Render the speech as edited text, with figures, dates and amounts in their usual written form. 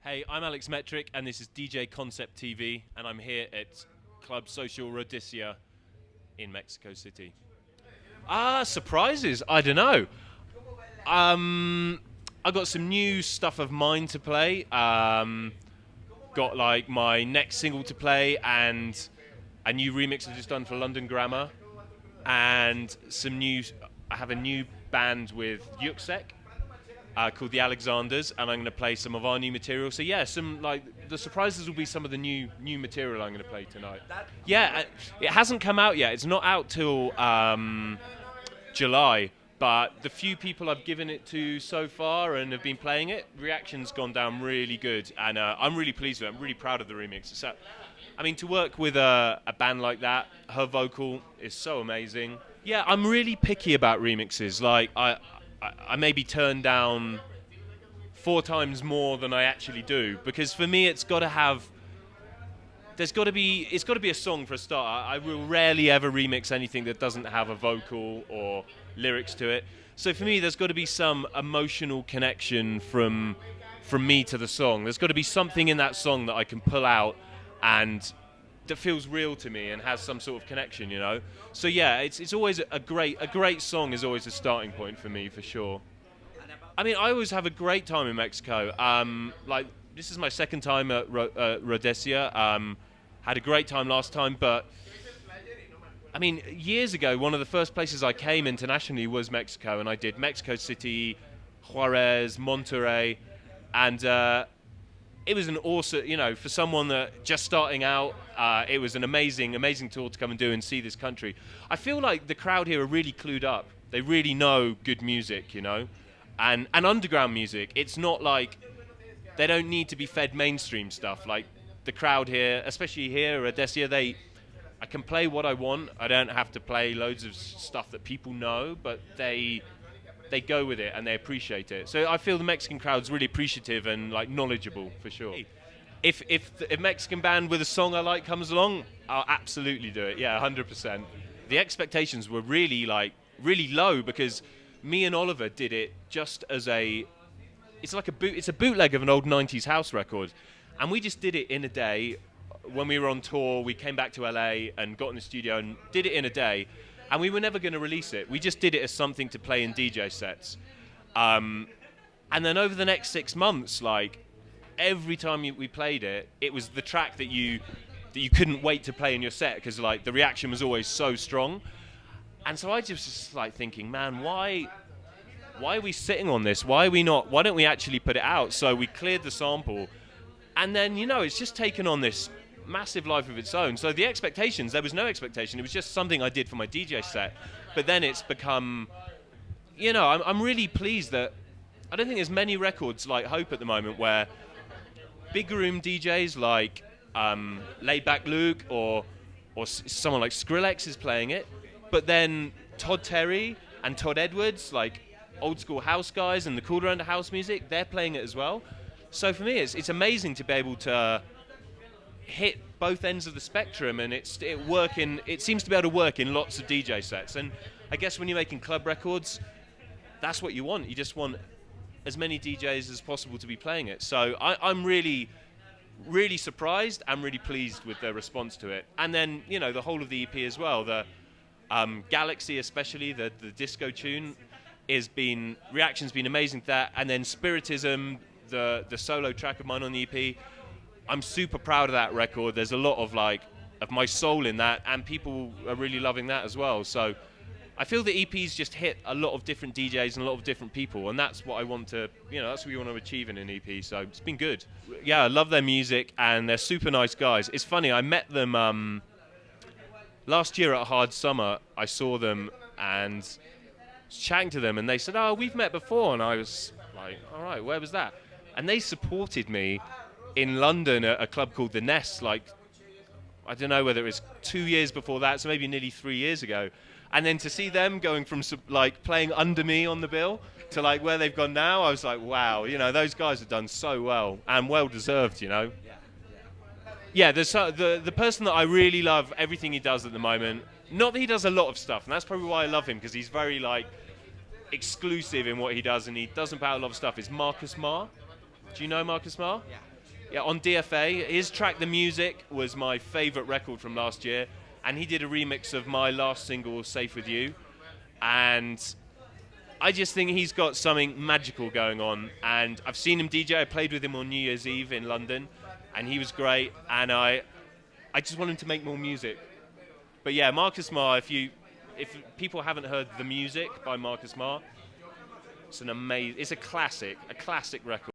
Hey, I'm Alex Metric, and this is DJ Concept TV, and I'm here at Club Social Rhodesia in Mexico City. Surprises? I don't know. I got some new stuff of mine to play. Got like my next single to play, and a new remix I've just done for London Grammar, and some new. I have a new band with Yuxek. Called the Alexanders, and I'm going to play some of our new material. So yeah, some like the surprises will be some of the new material I'm going to play tonight. Yeah, it hasn't come out yet. It's not out till July, but the few people I've given it to so far and have been playing it, reaction's gone down really good, and I'm really pleased with it. I'm really proud of the remix. So, I mean, to work with a band like that, her vocal is so amazing. Yeah, I'm really picky about remixes. Like I maybe turn down 4 times more than I actually do, because for me it's got to be a song for a start. I will rarely ever remix anything that doesn't have a vocal or lyrics to it. So for me there's got to be some emotional connection from me to the song. There's got to be something in that song that I can pull out and that feels real to me and has some sort of connection, you know. So yeah, it's always a great song is always a starting point for me, for sure. I mean, I always have a great time in Mexico. Like, this is my second time at Rhodesia. Had a great time last time, but I mean, years ago, one of the first places I came internationally was Mexico, and I did Mexico City, Juarez, Monterrey, and it was an awesome, you know, for someone that just starting out, it was an amazing tour to come and do and see this country. I feel like the crowd here are really clued up. They really know good music, you know, and underground music. It's not like they don't need to be fed mainstream stuff. Like the crowd here, especially here at Rhodesia, I can play what I want. I don't have to play loads of stuff that people know, but they go with it and they appreciate it. So I feel the Mexican crowd's really appreciative and like knowledgeable, for sure. If a Mexican band with a song I like comes along, I'll absolutely do it. Yeah, 100%. The expectations were really low, because me and Oliver did it just as it's a bootleg of an old 90s house record, and we just did it in a day. When we were on tour, we came back to LA and got in the studio and did it in a day. And we were never going to release it. We just did it as something to play in DJ sets. And then over the next 6 months, like, every time we played it, it was the track that you couldn't wait to play in your set, because, like, the reaction was always so strong. And so I just was, like, thinking, man, why are we sitting on this? Why don't we actually put it out? So we cleared the sample. And then, you know, it's just taken on this massive life of its own. So the expectations, there was no expectation. It was just something I did for my DJ set. But then it's become, you know, I'm really pleased that I don't think there's many records like Hope at the moment where big room DJs like Laid Back Luke or someone like Skrillex is playing it, but then Todd Terry and Todd Edwards, like old school house guys and the cooler under house music, they're playing it as well. So for me, it's amazing to be able to hit both ends of the spectrum, and it seems to be able to work in lots of DJ sets. And I guess when you're making club records, that's what you want. You just want as many DJs as possible to be playing it. So I'm really surprised and really pleased with the response to it. And then, you know, the whole of the EP as well, the Galaxy especially, the disco tune, reaction's been amazing to that. And then Spiritism, the solo track of mine on the EP, I'm super proud of that record. There's a lot of my soul in that, and people are really loving that as well. So I feel the EP's just hit a lot of different DJs and a lot of different people, and that's what I want to, you know, that's what we want to achieve in an EP. So it's been good. Yeah, I love their music, and they're super nice guys. It's funny, I met them last year at Hard Summer. I saw them and was chatting to them, and they said, "Oh, we've met before," and I was like, "All right, where was that?" And they supported me in London at a club called The Nest, like, I don't know whether it was 2 years before that, so maybe nearly 3 years ago. And then to see them going from like playing under me on the bill to like where they've gone now, I was like, wow, you know, those guys have done so well, and well deserved, you know. Yeah, the person that I really love, everything he does at the moment, not that he does a lot of stuff, and that's probably why I love him, because he's very like exclusive in what he does, and he doesn't put out a lot of stuff, is Marcus Marr. Do you know Marcus Marr? Yeah. Yeah, on DFA, his track "The Music" was my favourite record from last year, and he did a remix of my last single "Safe with You," and I just think he's got something magical going on. And I've seen him DJ. I played with him on New Year's Eve in London, and he was great. And I just want him to make more music. But yeah, Marcus Marr. If people haven't heard "The Music" by Marcus Marr, it's a classic record.